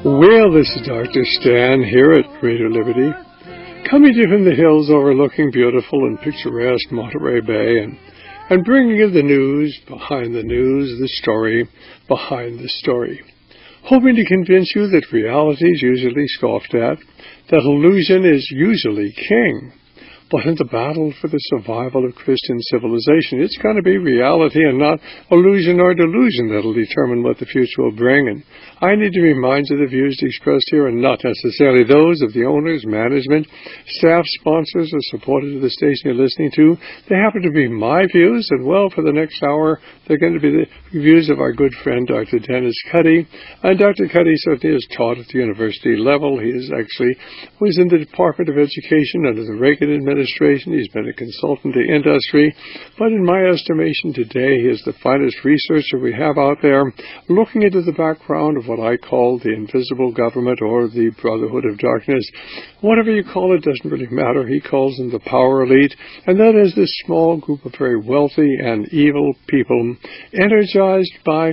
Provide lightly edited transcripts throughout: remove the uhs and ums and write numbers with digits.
Well, this is Dr. Stan here at Radio Liberty, coming to you from the hills overlooking beautiful and picturesque Monterey Bay and bringing you the news behind the news, the story behind the story. Hoping to convince you that reality is usually scoffed at, that illusion is usually king. But in the battle for the survival of Christian civilization, it's going to be reality and not illusion or delusion that will determine what the future will bring. And I need to remind you the views expressed here are not necessarily those of the owners, management, staff, sponsors, or supporters of the station you're listening to. They happen to be my views, and well, for the next hour, they're going to be the views of our good friend, Dr. Dennis Cuddy. And Dr. Cuddy certainly has taught at the university level. He was in the Department of Education under the Reagan administration. He's been a consultant to industry, but in my estimation today, he is the finest researcher we have out there, looking into the background of what I call the invisible government or the Brotherhood of Darkness. Whatever you call it doesn't really matter. He calls them the power elite, and that is this small group of very wealthy and evil people energized by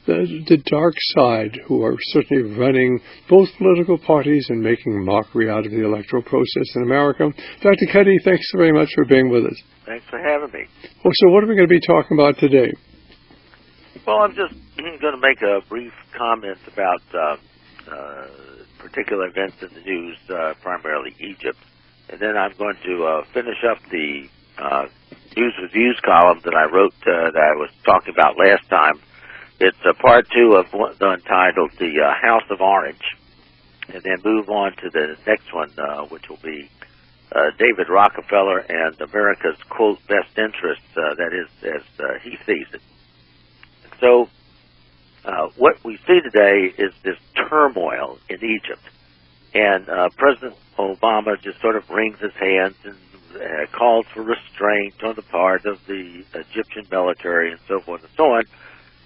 the dark side, who are certainly running both political parties and making mockery out of the electoral process in America. Dr. Cuddy, thanks very much for being with us. Thanks for having me. Well, so what are we going to be talking about today? Well, I'm just going to make a brief comment about particular events in the news, primarily Egypt. And then I'm going to finish up the news reviews column that I wrote that I was talking about last time. It's part two of one entitled The House of Orange, and then move on to the next one, which will be David Rockefeller and America's, quote, best interests, that is, as he sees it. So what we see today is this turmoil in Egypt, and President Obama just sort of wrings his hands and calls for restraint on the part of the Egyptian military and so forth and so on.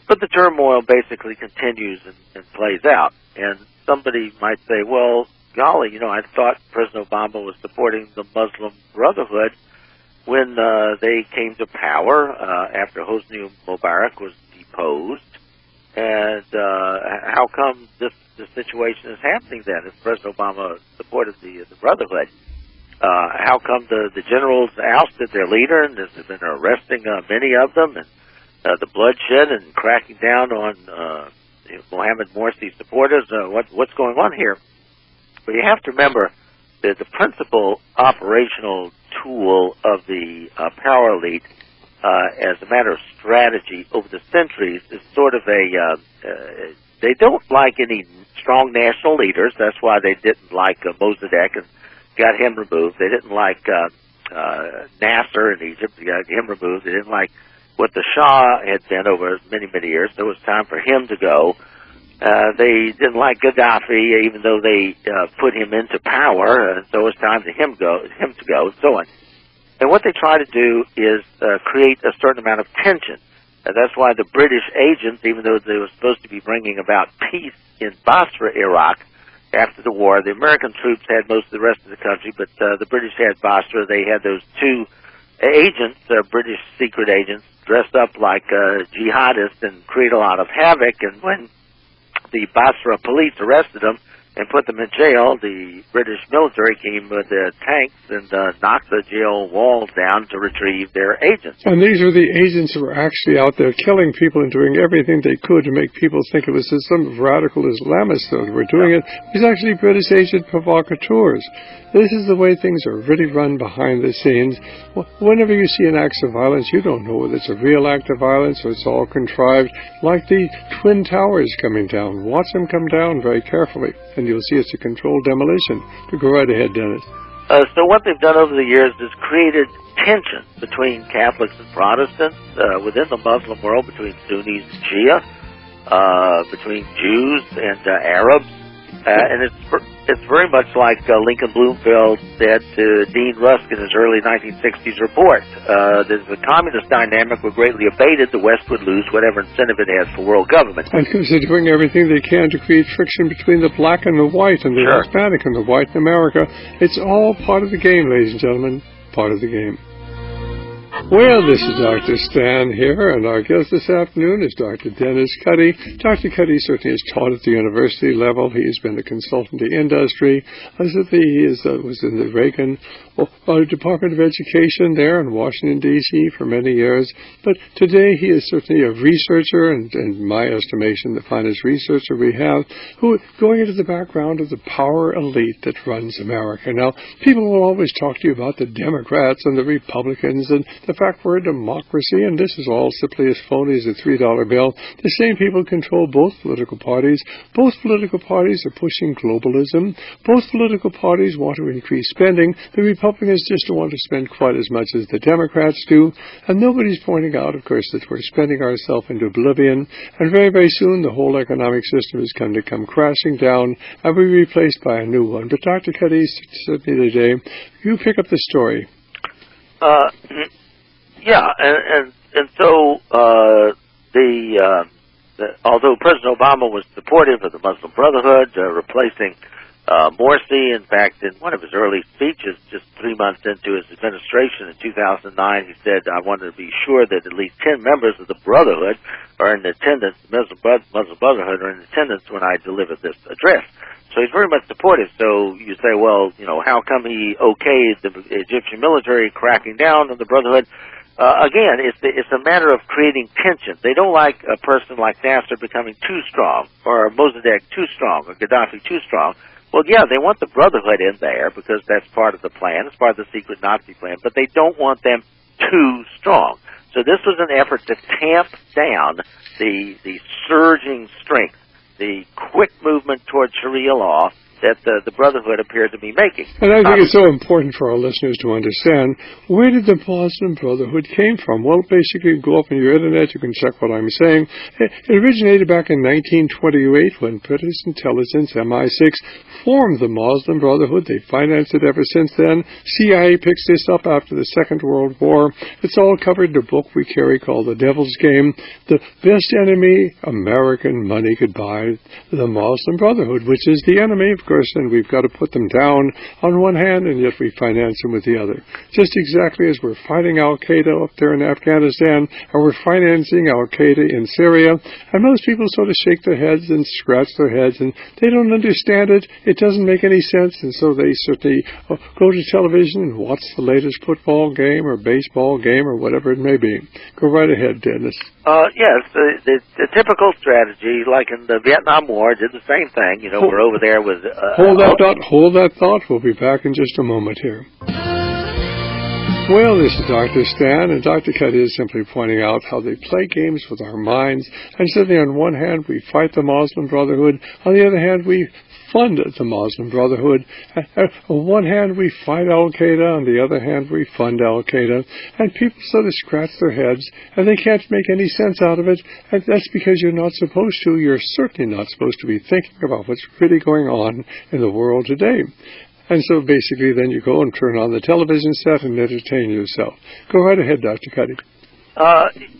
But the turmoil basically continues and plays out. And somebody might say, well, golly, I thought President Obama was supporting the Muslim Brotherhood when they came to power after Hosni Mubarak was deposed. And how come this situation is happening then if President Obama supported the Brotherhood? How come the generals ousted their leader and has been arresting many of them, and the bloodshed and cracking down on Mohammed Morsi's supporters? What's going on here? But you have to remember that the principal operational tool of the power elite, as a matter of strategy over the centuries, is sort of they don't like any strong national leaders. That's why they didn't like Mossadegh and got him removed. They didn't like Nasser in Egypt. They got him removed. They didn't like what the Shah had been over many, many years, so it was time for him to go. They didn't like Gaddafi, even though they put him into power, and so it was time for him to go, and so on. And what they try to do is create a certain amount of tension. And that's why the British agents, even though they were supposed to be bringing about peace in Basra, Iraq, after the war, the American troops had most of the rest of the country, but the British had Basra. They had those two agents, British secret agents, dressed up like jihadists and create a lot of havoc. And when the Basra police arrested them and put them in jail, the British military came with tanks and knocked the jail walls down to retrieve their agents. And these were the agents who were actually out there killing people and doing everything they could to make people think it was some radical Islamists that were doing it. It was actually British agent provocateurs. This is the way things are really run behind the scenes. Whenever you see an act of violence, you don't know whether it's a real act of violence or it's all contrived, like the Twin Towers coming down. Watch them come down very carefully, and you'll see it's a controlled demolition. But go right ahead, Dennis. So what they've done over the years is created tension between Catholics and Protestants, within the Muslim world, between Sunnis and Shia, between Jews and Arabs. And it's very much like Lincoln Bloomfield said to Dean Rusk in his early 1960s report. There's a communist dynamic were greatly abated, the West would lose whatever incentive it has for world government. And because they're doing everything they can to create friction between the black and the white, and the Hispanic and the white in America. It's all part of the game, ladies and gentlemen, part of the game. Well, this is Dr. Stan here, and our guest this afternoon is Dr. Dennis Cuddy. Dr. Cuddy certainly has taught at the university level. He has been a consultant to industry. He was in the Reagan Department of Education there in Washington, D.C. for many years. But today he is certainly a researcher, and in my estimation, the finest researcher we have, who going into the background of the power elite that runs America. Now, people will always talk to you about the Democrats and the Republicans and the fact we're a democracy, and this is all simply as phony as a $3 bill. The same people control both political parties. Both political parties are pushing globalism. Both political parties want to increase spending. The Republicans just don't want to spend quite as much as the Democrats do. And nobody's pointing out, of course, that we're spending ourselves into oblivion. And very, very soon, the whole economic system is going to come crashing down and be replaced by a new one. But Dr. Cuddy said me today, you pick up the story. Yeah, and so although President Obama was supportive of the Muslim Brotherhood, replacing Morsi, in fact, in one of his early speeches, just 3 months into his administration in 2009, he said, "I wanted to be sure that at least 10 members of the Brotherhood are in attendance. Muslim Brotherhood are in attendance when I deliver this address." So he's very much supportive. So you say, well, how come he okayed the Egyptian military cracking down on the Brotherhood? Again, it's a matter of creating tension. They don't like a person like Nasser becoming too strong, or Mossadegh too strong, or Gaddafi too strong. Well, yeah, they want the Brotherhood in there because that's part of the plan. It's part of the secret Nazi plan. But they don't want them too strong. So this was an effort to tamp down the surging strength, the quick movement towards Sharia law that the Brotherhood appeared to be making. And I think it's so important for our listeners to understand, where did the Muslim Brotherhood came from? Well, basically, go up on your internet, you can check what I'm saying. It originated back in 1928 when British intelligence, MI6, formed the Muslim Brotherhood. They financed it ever since then. CIA picks this up after the Second World War. It's all covered in a book we carry called The Devil's Game. The best enemy American money could buy, the Muslim Brotherhood, which is the enemy, of course, and we've got to put them down on one hand, and yet we finance them with the other. Just exactly as we're fighting Al-Qaeda up there in Afghanistan, and we're financing Al-Qaeda in Syria, and most people sort of shake their heads and scratch their heads, and they don't understand it. It doesn't make any sense, and so they certainly go to television and watch the latest football game or baseball game or whatever it may be. Go right ahead, Dennis. Yes, the typical strategy, like in the Vietnam War, did the same thing. We're over there with... Hold that thought. We'll be back in just a moment here. Well, this is Dr. Stan, and Dr. Cuddy is simply pointing out how they play games with our minds. And certainly on one hand, we fight the Muslim Brotherhood. On the other hand, we fund the Muslim Brotherhood. On one hand, we fight Al-Qaeda. On the other hand, we fund Al-Qaeda. And people sort of scratch their heads, and they can't make any sense out of it. And that's because you're not supposed to. You're certainly not supposed to be thinking about what's really going on in the world today. And so basically then you go and turn on the television set and entertain yourself. Go right ahead, Dr. Cuddy.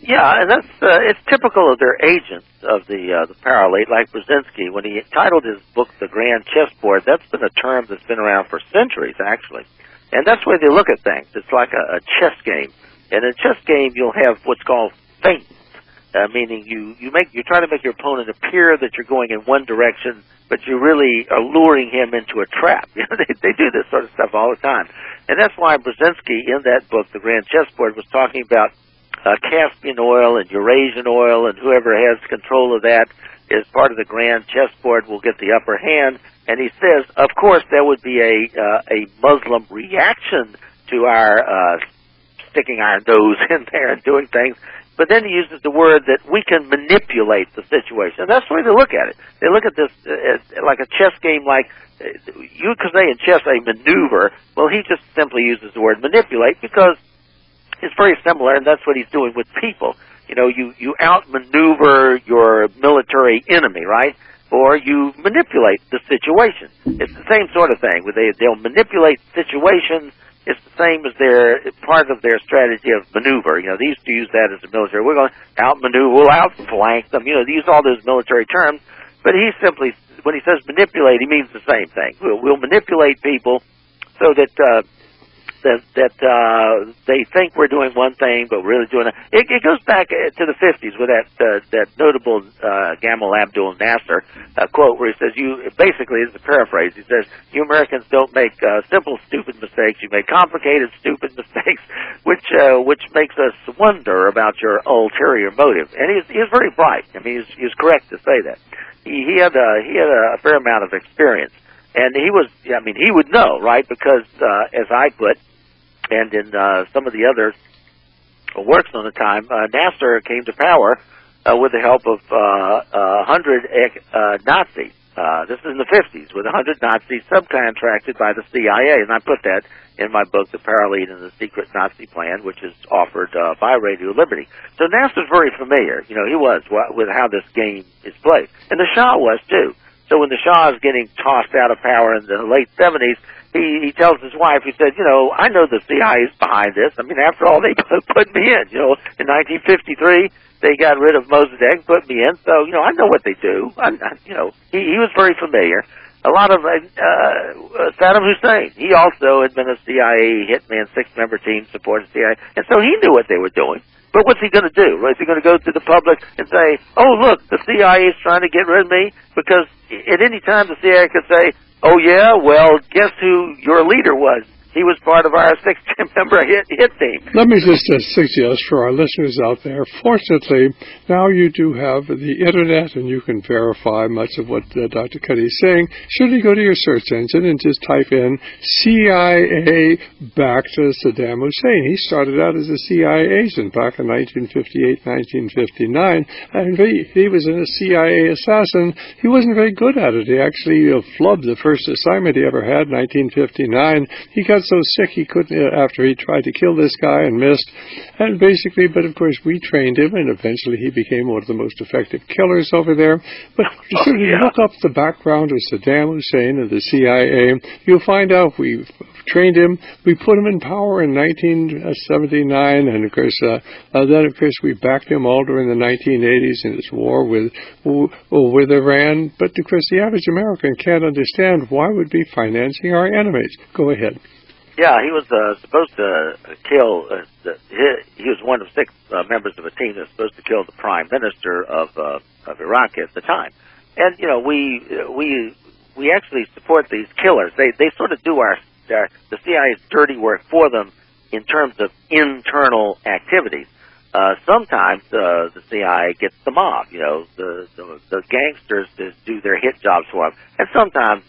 Yeah, and that's it's typical of their agents of the paralate, like Brzezinski. When he titled his book The Grand Chessboard, that's been a term that's been around for centuries, actually. And that's the way they look at things. It's like a chess game. And in a chess game, you'll have what's called feints, meaning you try to make your opponent appear that you're going in one direction, but you really are luring him into a trap. They do this sort of stuff all the time. And that's why Brzezinski, in that book, The Grand Chessboard, was talking about Caspian oil and Eurasian oil, and whoever has control of that is part of the Grand Chessboard will get the upper hand. And he says, of course, there would be a Muslim reaction to our sticking our nose in there and doing things. But then he uses the word that we can manipulate the situation. And that's the way they look at it. They look at this like a chess game, like you could say in chess a maneuver. Well, he just simply uses the word manipulate because it's very similar, and that's what he's doing with people. You outmaneuver your military enemy, right? Or you manipulate the situation. It's the same sort of thing. They'll manipulate situations. It's the same as part of their strategy of maneuver. They used to use that as a military. We're going to outmaneuver, we'll outflank them. They use all those military terms. But he simply, when he says manipulate, he means the same thing. We'll manipulate people so that they think we're doing one thing, but we're really doing it goes back to the 50s with that notable Gamal Abdul Nasser quote where he says, "You basically," it's a paraphrase. He says, "You Americans don't make simple, stupid mistakes. You make complicated, stupid mistakes, which makes us wonder about your ulterior motive." And he was very bright. I mean, he was correct to say that. He had a fair amount of experience. And he would know, right? Because, as I put, and in some of the other works on the time, Nasser came to power with the help of 100 Nazis. This is in the 50s, with 100 Nazis subcontracted by the CIA. And I put that in my book, The Paralead and the Secret Nazi Plan, which is offered by Radio Liberty. So Nasser's very familiar. You know, he was with how this game is played. And the Shah was, too. So when the Shah is getting tossed out of power in the late 70s, he tells his wife, he said, "You know, I know the CIA is behind this. I mean, after all, they put me in. You know, in 1953, they got rid of Mossadegh, put me in. So, you know, I know what they do. He was very familiar. A lot of Saddam Hussein, he also had been a CIA hitman, 6-member team, supported CIA. And so he knew what they were doing. But what's he going to do? Is he going to go to the public and say, "Oh, look, the CIA is trying to get rid of me"? Because at any time the CIA could say, "Oh, yeah, well, guess who your leader was? He was part of our 6-member hit team." Let me just suggest for our listeners out there, fortunately, now you do have the Internet and you can verify much of what Dr. Cuddy is saying. Should you go to your search engine and just type in CIA back to Saddam Hussein? He started out as a CIA agent back in 1958, 1959, and he was a CIA assassin. He wasn't very good at it. He actually flubbed the first assignment he ever had, 1959. He got so sick he couldn't, after he tried to kill this guy and missed, and basically, but of course we trained him, and eventually he became one of the most effective killers over there. But if you look up the background of Saddam Hussein and the CIA, you'll find out we trained him, we put him in power in 1979, and of course then of course we backed him all during the 1980s in his war with Iran. But of course the average American can't understand why we'd be financing our enemies. Go ahead. Yeah, he was supposed to kill. He was one of 6 members of a team that was supposed to kill the prime minister of Iraq at the time. And you know, we actually support these killers. They sort of do the CIA's dirty work for them in terms of internal activities. Sometimes the CIA gets the mob, you know, the gangsters to do their hit jobs for them, and sometimes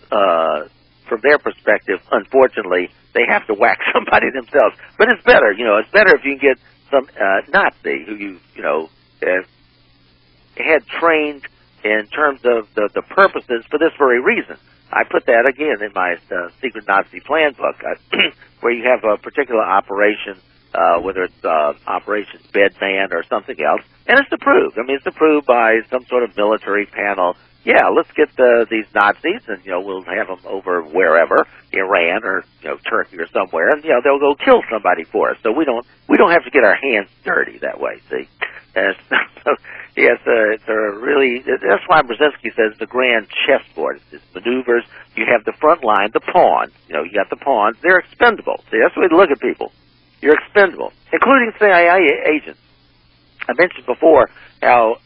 from their perspective, unfortunately, they have to whack somebody themselves. But it's better, you know, it's better if you can get some Nazi who you know had trained in terms of the purposes for this very reason. I put that again in my Secret Nazi Plan book, where you have a particular operation, whether it's Operation Bedman or something else, and it's approved. I mean, it's approved by some sort of military panel. Yeah, let's get these Nazis, and you know, we'll have them over wherever, Iran or you know, Turkey or somewhere, and you know, they'll go kill somebody for us. So we don't have to get our hands dirty that way. See, so yes, it's a really. That's why Brzezinski says the Grand Chessboard. It's maneuvers. You have the front line, the pawns. You know, you got the pawns. They're expendable. See, that's the way to look at people. You're expendable, including CIA agents. I mentioned before how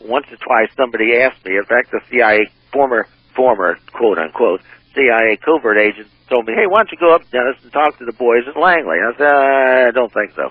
once or twice somebody asked me, in fact, the CIA former quote-unquote CIA covert agent told me, "Hey, why don't you go up, Dennis, and talk to the boys at Langley?" I said, "I don't think so."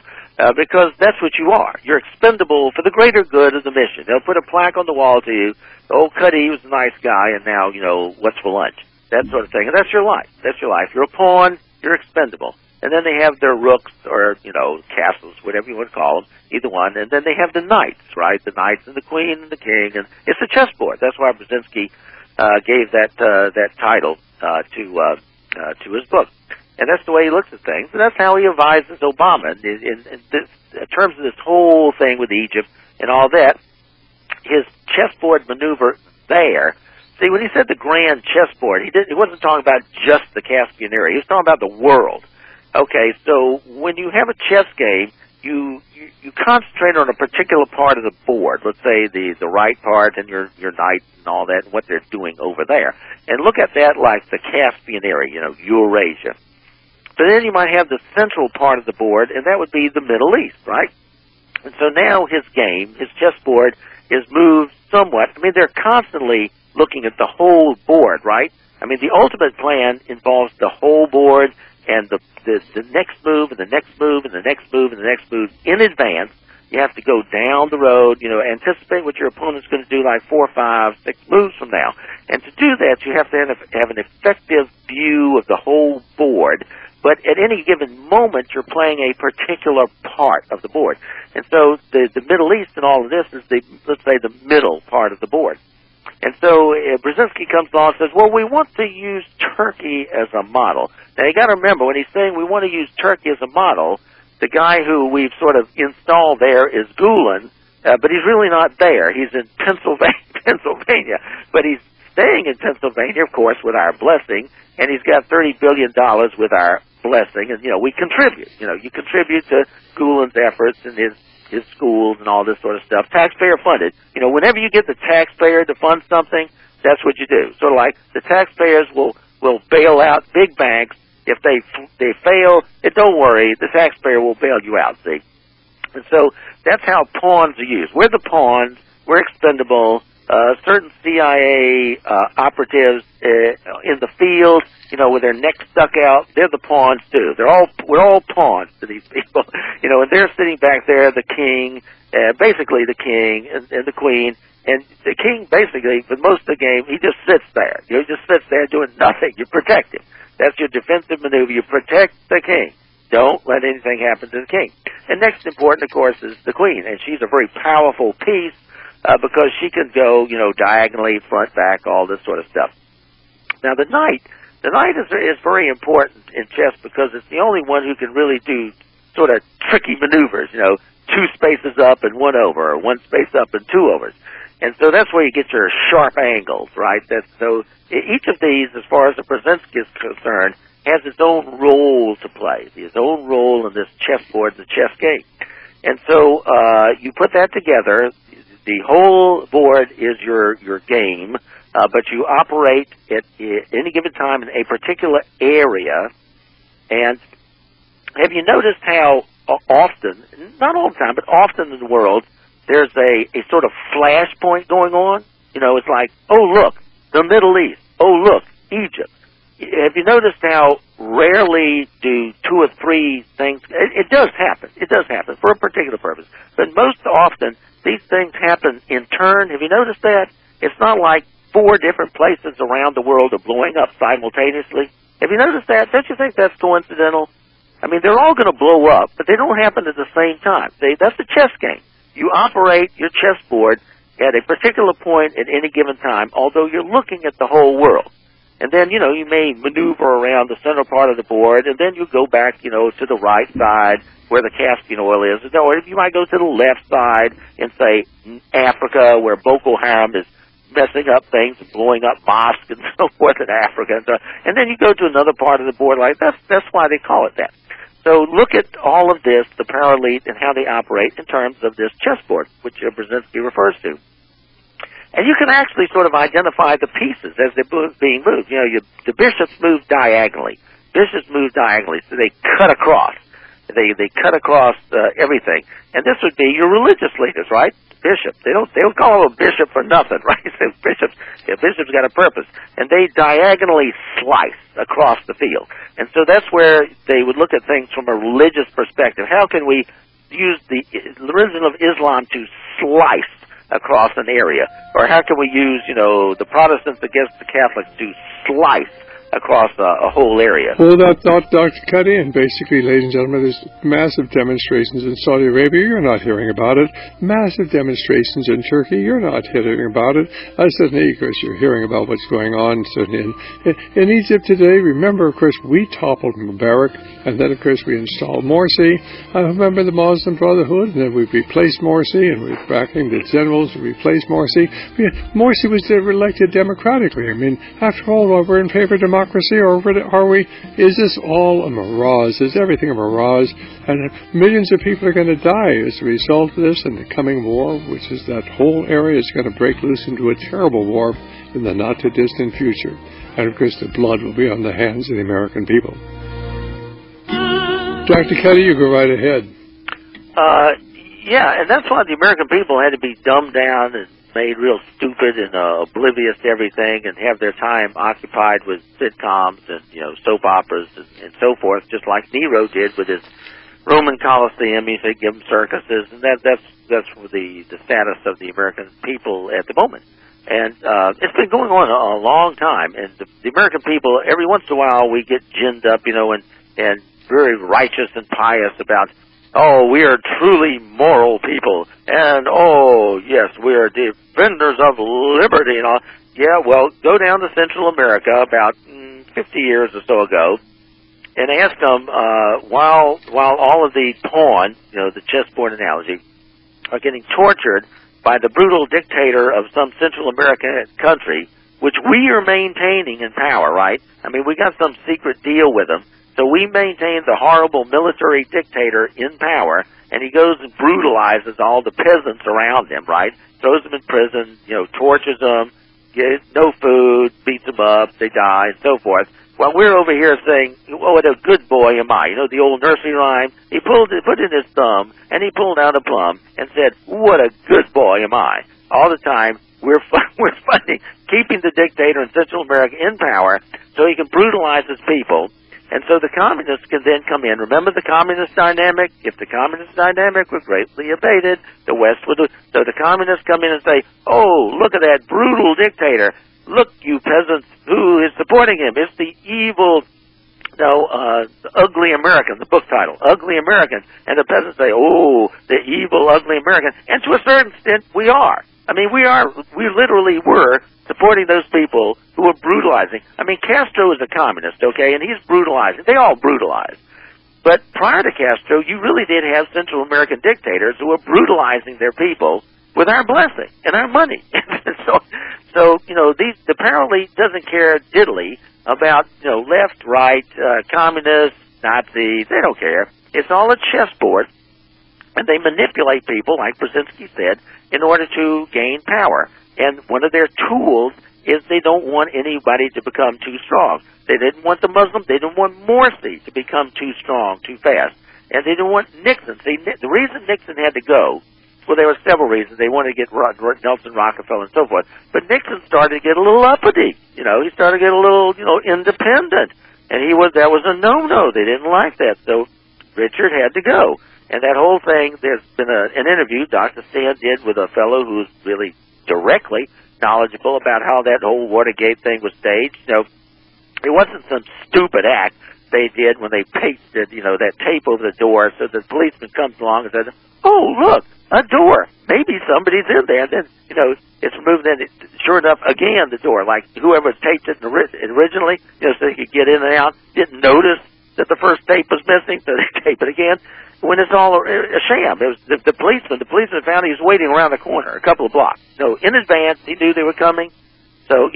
Because that's what you are. You're expendable for the greater good of the mission. They'll put a plaque on the wall to you, "Old Cuddy, he was a nice guy, and now, you know, what's for lunch?" That sort of thing. And that's your life. That's your life. You're a pawn. You're expendable. And then they have their rooks or, you know, castles, whatever you want to call them, either one. And then they have the knights, right? The knights and the queen and the king. And it's a chessboard. That's why Brzezinski gave that title to his book. And that's the way he looks at things. And that's how he advises Obama. In terms of this whole thing with Egypt and all that, his chessboard maneuver there. See, when he said the Grand Chessboard, he wasn't talking about just the Caspian area. He was talking about the world. Okay, so when you have a chess game, you concentrate on a particular part of the board. Let's say the right part and your knights and all that, and what they're doing over there. And look at that like the Caspian area, you know, Eurasia. But then you might have the central part of the board, and that would be the Middle East, right? And so now his game, his chessboard, is moved somewhat. I mean, they're constantly looking at the whole board, right? I mean, the ultimate plan involves the whole board and the next move and the next move and the next move and the next move in advance. You have to go down the road, you know, anticipate what your opponent's going to do like 4, 5, 6 moves from now. And to do that, you have to have an effective view of the whole board. But at any given moment, you're playing a particular part of the board. And so the Middle East in all of this is, let's say, the middle part of the board. And so Brzezinski comes along and says, well, we want to use Turkey as a model. Now, you got to remember, when he's saying we want to use Turkey as a model, the guy who we've sort of installed there is Gulen, but he's really not there. He's in Pennsylvania. But he's staying in Pennsylvania, of course, with our blessing, and he's got $30 billion with our blessing, and, you know, we contribute. You know, you contribute to Gulen's efforts and his schools and all this sort of stuff. Taxpayer funded. You know, whenever you get the taxpayer to fund something, that's what you do. Sort of like the taxpayers will bail out big banks. If they fail, don't worry, the taxpayer will bail you out, see? And so that's how pawns are used. We're the pawns. We're expendable. Certain CIA operatives in the field, you know, with their necks stuck out, they're the pawns too. We're all pawns to these people, you know, and they're sitting back there, the king, basically the king and the queen. And the king, basically, for most of the game, he just sits there. You know, he just sits there doing nothing. You protect him. That's your defensive maneuver. You protect the king. Don't let anything happen to the king. And next important, of course, is the queen. And she's a very powerful piece because she can go, you know, diagonally, front, back, all this sort of stuff. Now, the knight is very important in chess because it's the only one who can really do sort of tricky maneuvers, you know, 2 spaces up and 1 over, or 1 space up and 2 overs. And so that's where you get your sharp angles, right? So each of these, as far as the Brzezinski is concerned, has its own role to play, its own role in this chessboard, the chess game. And so you put that together. The whole board is your game, but you operate at any given time in a particular area. And have you noticed how often, not all the time, but often in the world, there's a sort of flashpoint going on? You know, it's like, oh, look, the Middle East. Oh, look, Egypt. Have you noticed how rarely do 2 or 3 things, it does happen. It does happen for a particular purpose. But most often, these things happen in turn. Have you noticed that? It's not like 4 different places around the world are blowing up simultaneously. Have you noticed that? Don't you think that's coincidental? I mean, they're all going to blow up, but they don't happen at the same time. That's the chess game. You operate your chessboard at a particular point at any given time, although you're looking at the whole world. And then, you know, you may maneuver around the central part of the board, and then you go back, you know, to the right side where the Caspian oil is. Or you might go to the left side in, say, Africa, where Boko Haram is messing up things, blowing up mosques and so forth in Africa. And then you go to another part of the board like that's why they call it that. So look at all of this, the power elite, and how they operate in terms of this chessboard, which Brzezinski refers to. And you can actually sort of identify the pieces as they're being moved. You know, the bishops move diagonally. Bishops move diagonally, so they cut across. They cut across everything. And this would be your religious leaders, right? Bishop. They don't call him a bishop for nothing, right? So bishop's got a purpose. And they diagonally slice across the field. And so that's where they would look at things from a religious perspective. How can we use the religion of Islam to slice across an area? Or how can we use, you know, the Protestants against the Catholics to slice across a whole area? Hold that thought, Dr. Cuddy, and basically, ladies and gentlemen, there's massive demonstrations in Saudi Arabia. You're not hearing about it. Massive demonstrations in Turkey. You're not hearing about it. Certainly, of course, you're hearing about what's going on. Certainly in Egypt today, remember, of course, we toppled Mubarak, and then, of course, we installed Morsi. I remember the Muslim Brotherhood, and then we replaced Morsi, and we're backing the generals to replace Morsi. Morsi was elected democratically. I mean, after all, we're in favor of democracy, or are we? Is this all a mirage? Is everything a mirage? And millions of people are going to die as a result of this, and the coming war, which is that whole area, is going to break loose into a terrible war in the not-too-distant future. And, of course, the blood will be on the hands of the American people. Dr. Cuddy, you go right ahead. Yeah, and that's why the American people had to be dumbed down and made real stupid and oblivious to everything, and have their time occupied with sitcoms and soap operas and so forth, just like Nero did with his Roman Colosseum. He said give them circuses, and that's the status of the American people at the moment. And it's been going on a long time, and the American people, every once in a while, we get ginned up, and very righteous and pious about, oh, we are truly moral people, and oh, yes, we are defenders of liberty and all. Yeah, well, go down to Central America about 50 years or so ago, and ask them, while all of the pawn, the chessboard analogy, are getting tortured by the brutal dictator of some Central American country, which we are maintaining in power, right? I mean, we got some secret deal with them. So we maintain the horrible military dictator in power, and he goes and brutalizes all the peasants around him, right? Throws them in prison, tortures them, gets no food, beats them up, they die, and so forth. While we're over here saying, oh, what a good boy am I. The old nursery rhyme. He put in his thumb, and he pulled out a plum, and said, what a good boy am I. All the time, we're funding, keeping the dictator in Central America in power so he can brutalize his people. And so the communists can then come in. Remember the communist dynamic? If the communist dynamic were greatly abated, the West would. So the communists come in and say, oh, look at that brutal dictator. Look, you peasants, who is supporting him? It's the evil, ugly American, the book title, Ugly American. And the peasants say, oh, the evil, ugly American. And to a certain extent, we are. I mean, we literally were supporting those people who were brutalizing. I mean, Castro is a communist, okay, and he's brutalizing. They all brutalize. But prior to Castro, you really did have Central American dictators who were brutalizing their people with our blessing and our money. so these apparently doesn't care diddly about left, right, communists, Nazis. They don't care. It's all a chessboard, and they manipulate people, like Brzezinski said, in order to gain power. And one of their tools is they don't want anybody to become too strong. They didn't want the Muslims. They didn't want Morsi to become too strong, too fast. And they didn't want Nixon. See, the reason Nixon had to go, well, there were several reasons. They wanted to get Nelson Rockefeller and so forth. But Nixon started to get a little uppity. He started to get a little, independent. And that was a no-no. They didn't like that. So Richard had to go. And that whole thing, there's been an interview Dr. Stan did with a fellow who's really directly knowledgeable about how that whole Watergate thing was staged. It wasn't some stupid act they did when they pasted, that tape over the door so the policeman comes along and says, oh, look, a door. Maybe somebody's in there. And then, it's removed. Then, sure enough, again, the door, like whoever taped it originally, so they could get in and out, didn't notice that the first tape was missing, so they tape it again. When it's all a sham. It was the policeman found he was waiting around the corner, a couple of blocks. So in advance, he knew they were coming. So,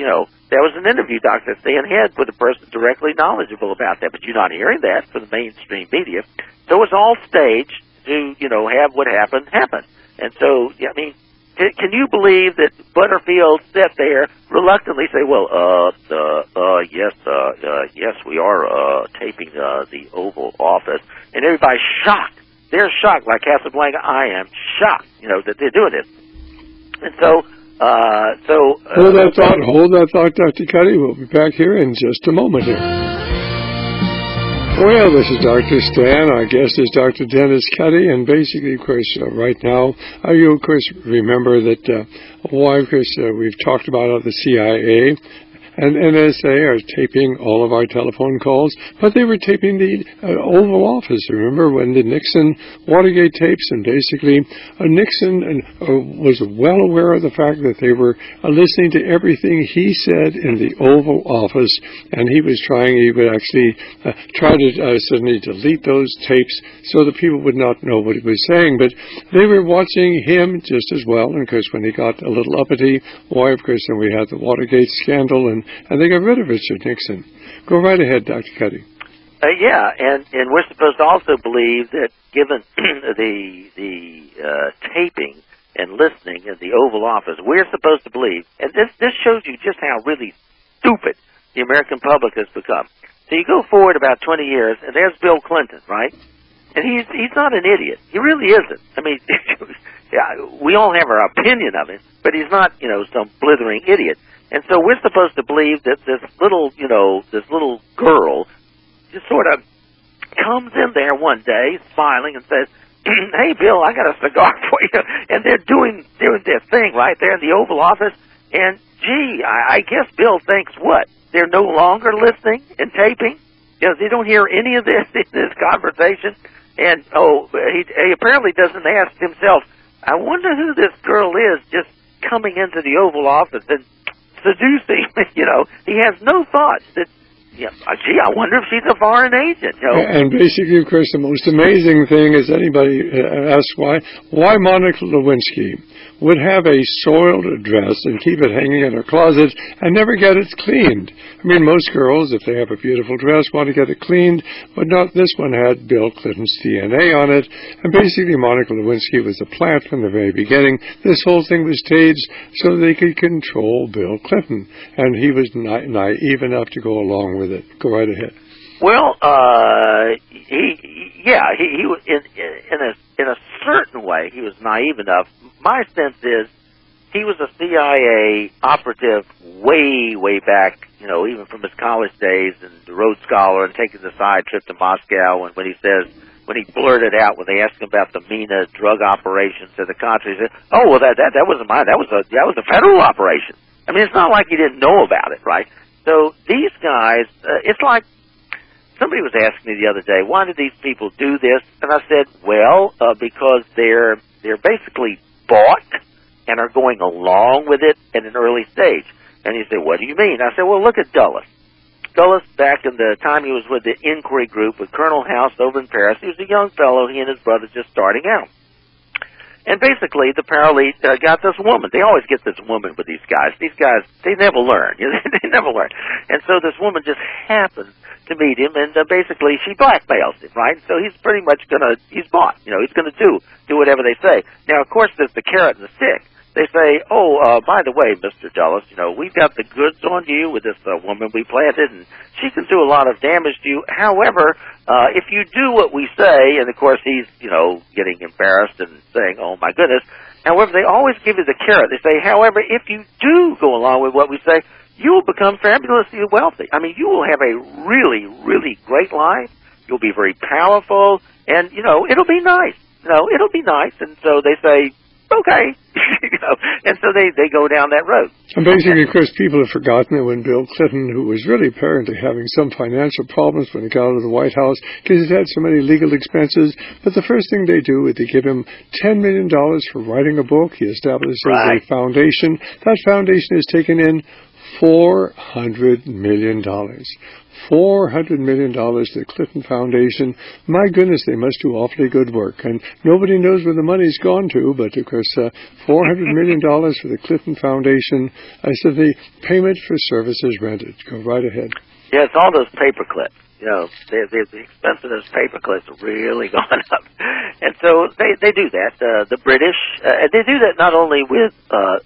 there was an interview Dr. Stan had with a person directly knowledgeable about that, but you're not hearing that from the mainstream media. So it's all staged to, have what happened happen. And so, I mean, can you believe that Butterfield sat there reluctantly say, well, yes, we are taping the Oval Office, and everybody's shocked. They're shocked, like Casablanca. I am shocked, that they're doing this. And so, hold that thought, Dr. Cuddy. We'll be back here in just a moment here. Well, this is Dr. Stan. Our guest is Dr. Dennis Cuddy, and basically, of course, right now, you, of course, remember that, we've talked about the CIA and NSA are taping all of our telephone calls, but they were taping the Oval Office. Remember when the Nixon Watergate tapes, and basically Nixon was well aware of the fact that they were listening to everything he said in the Oval Office, and he would actually try to suddenly delete those tapes so that people would not know what he was saying, but they were watching him just as well. And of course, when he got a little uppity, why, of course, then we had the Watergate scandal, and they got rid of Richard Nixon. Go right ahead, Dr. Cuddy. Yeah, and we're supposed to also believe that given the taping and listening in the Oval Office, we're supposed to believe, and this shows you just how really stupid the American public has become. So you go forward about 20 years, and there's Bill Clinton, right? And he's not an idiot. He really isn't. I mean, yeah, we all have our opinion of him, but he's not, some blithering idiot. And so we're supposed to believe that this little girl just sort of comes in there one day, smiling, and says, "Hey, Bill, I got a cigar for you." And they're doing their thing right there in the Oval Office. And gee, I guess Bill thinks what? They're no longer listening and taping. They don't hear any of this in this conversation. And he apparently doesn't ask himself, I wonder who this girl is just coming into the Oval Office and seducing. He has no thoughts that, gee, I wonder if she's a foreign agent. And basically, of course, the most amazing thing is anybody asks why Monica Lewinsky would have a soiled dress and keep it hanging in her closet and never get it cleaned. I mean, most girls, if they have a beautiful dress, want to get it cleaned, but not this one had Bill Clinton's DNA on it. And basically, Monica Lewinsky was a plant from the very beginning. This whole thing was staged so they could control Bill Clinton. And he was naive enough to go along with it. Go right ahead. Well, he was in a certain way, he was naive enough. My sense is he was a CIA operative way back, even from his college days and the Rhodes Scholar and taking the side trip to Moscow. And when he blurted out when they asked him about the MENA drug operations in the country, he said, "Oh, well, that wasn't mine. That was a federal operation." I mean, it's not like he didn't know about it, right? So these guys, it's like somebody was asking me the other day, why do these people do this? And I said, well, because they're basically bought and are going along with it at an early stage. And he said, what do you mean? I said, well, look at Dulles. Dulles, back in the time he was with the Inquiry Group with Colonel House over in Paris, he was a young fellow, he and his brother just starting out. And basically, the paralegal got this woman. They always get this woman with these guys. These guys, they never learn. They never learn. And so this woman just happens to meet him, and basically she blackmails him, right? So he's pretty much he's bought. He's going to do whatever they say. Now, of course, there's the carrot and the stick. They say, by the way, Mr. Dulles, we've got the goods on you with this woman we planted, and she can do a lot of damage to you. However, if you do what we say, and of course he's, getting embarrassed and saying, oh my goodness. However, they always give you the carrot. They say, however, if you do go along with what we say, you will become fabulously wealthy. I mean, you will have a really, really great life. You'll be very powerful, and, it'll be nice. It'll be nice. And so they say, okay. And so they go down that road. And basically, of course, people have forgotten that when Bill Clinton, who was really apparently having some financial problems when he got out of the White House because he's had so many legal expenses, but the first thing they do is they give him $10 million for writing a book. He establishes a foundation. That foundation has taken in $400 million. $400 million to the Clinton Foundation. My goodness, they must do awfully good work. And nobody knows where the money's gone to, but of course, $400 million for the Clinton Foundation. I said the payment for services rendered. Go right ahead. Yeah, it's all those paper clips. The expense of those paper clips are really gone up. And so they do that. The British, they do that not only with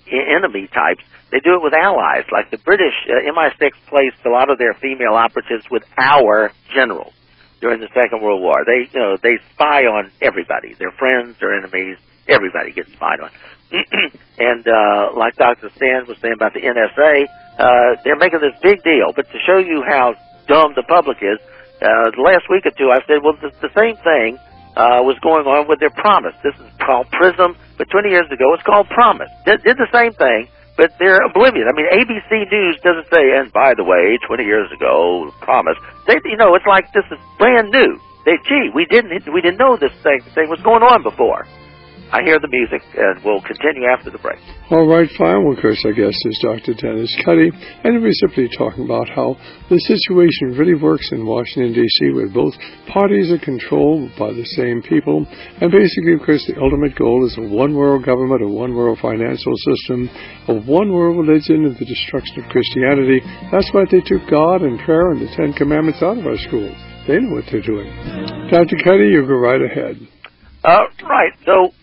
enemy types, they do it with allies. Like the British, MI6 placed a lot of their female operatives with our generals during the Second World War. They spy on everybody. Their friends, their enemies, everybody gets spied on. And like Dr. Stan was saying about the NSA, they're making this big deal. But to show you how dumb the public is, the last week or two I said, well, the same thing was going on with their Promise. This is called PRISM, but 20 years ago it's called Promise. Did the same thing, but they're oblivious. I mean, ABC News doesn't say, and by the way, 20 years ago, Promise. It's like this is brand new. We didn't know this thing was going on before. I hear the music, and we'll continue after the break. All right, fine. Well, of course, I guess is Dr. Dennis Cuddy, and we're simply talking about how the situation really works in Washington, D.C., where both parties are controlled by the same people. And basically, of course, the ultimate goal is a one-world government, a one-world financial system, a one-world religion, and the destruction of Christianity. That's why they took God and prayer and the Ten Commandments out of our schools. They know what they're doing. Dr. Cuddy, you go right ahead. Right. So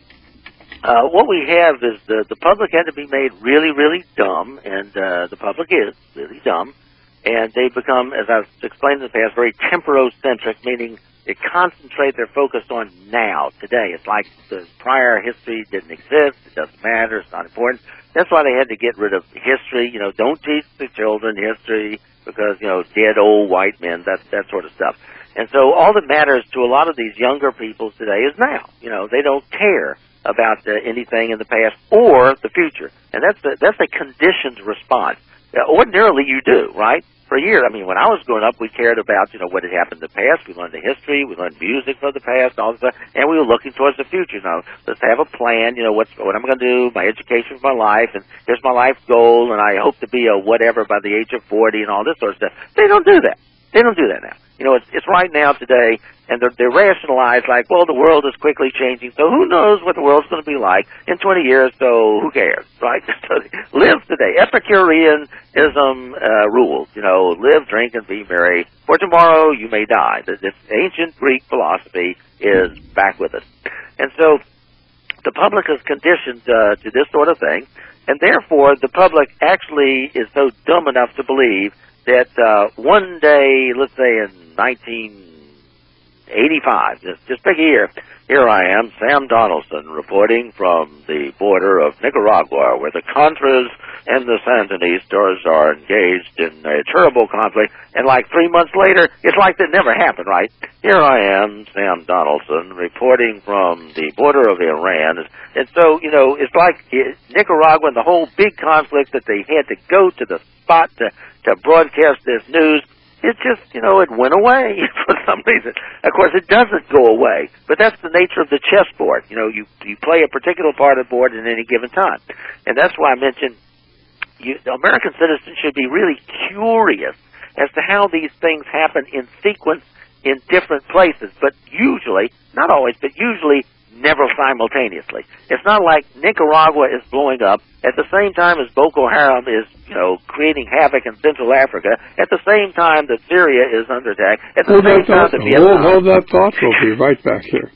what we have is the public had to be made really, really dumb, and the public is really dumb, and they become, as I've explained in the past, very temporocentric, meaning It concentrates their focus on now, today. It's like the prior history didn't exist. It doesn't matter. It's not important. That's why they had to get rid of history. You know, don't teach the children history because, you know, dead old white men, that sort of stuff. And so all that matters to a lot of these younger people today is now. You know, they don't care about anything in the past or the future. And that's a conditioned response. Ordinarily you do, right? For years, I mean, when I was growing up, we cared about, you know, what had happened in the past. We learned the history, we learned music from the past, all this stuff, and we were looking towards the future. Now, let's have a plan, you know, what I'm going to do, my education for my life, and here's my life goal, and I hope to be a whatever by the age of 40 and all this sort of stuff. They don't do that. They don't do that now. You know, it's right now today, and they're rationalized like, well, the world is quickly changing, so who knows what the world's going to be like in 20 years, so who cares, right? So live today. Epicureanism rules, you know, live, drink, and be merry, for tomorrow you may die. This ancient Greek philosophy is back with us. And so the public is conditioned to this sort of thing, and therefore the public actually is so dumb enough to believe that one day, let's say in 1985, just pick a year, here I am, Sam Donaldson, reporting from the border of Nicaragua, where the Contras and the Sandinistas are engaged in a terrible conflict, and like 3 months later, it's like that never happened, right? Here I am, Sam Donaldson, reporting from the border of Iran, and so, you know, it's like Nicaragua and the whole big conflict that they had to go to the spot to broadcast this news. It just, you know, it went away for some reason. Of course, it doesn't go away, but that's the nature of the chessboard. You know, you play a particular part of the board at any given time. And that's why I mentioned American citizens should be really curious as to how these things happen in sequence in different places, but usually, not always, but usually never simultaneously. It's not like Nicaragua is blowing up at the same time as Boko Haram is, you know, creating havoc in Central Africa, at the same time that Syria is under attack, at the same time that Vietnam... Hold that thought. We'll be right back here.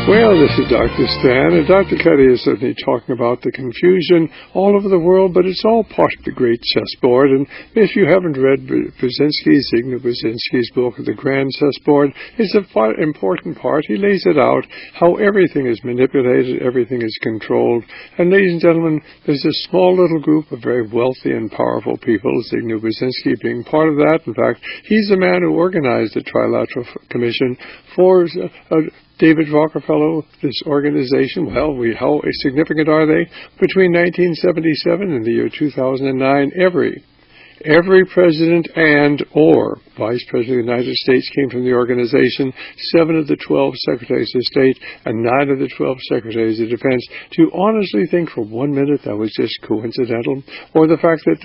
Well, this is Dr. Stan, and Dr. Cuddy is certainly talking about the confusion all over the world, but it's all part of the great chessboard. And if you haven't read Zbigniew Brzezinski's book, The Grand Chessboard, it's an important part. He lays it out, how everything is manipulated, everything is controlled. And ladies and gentlemen, there's a small little group of very wealthy and powerful people, Zbigniew Brzezinski being part of that. In fact, he's the man who organized the Trilateral Commission for David Rockefeller, this organization. Well, how significant are they? Between 1977 and the year 2009, every president and or vice president of the United States came from the organization. 7 of the 12 secretaries of state and 9 of the 12 secretaries of defense. Do you honestly think for 1 minute that was just coincidental? Or the fact that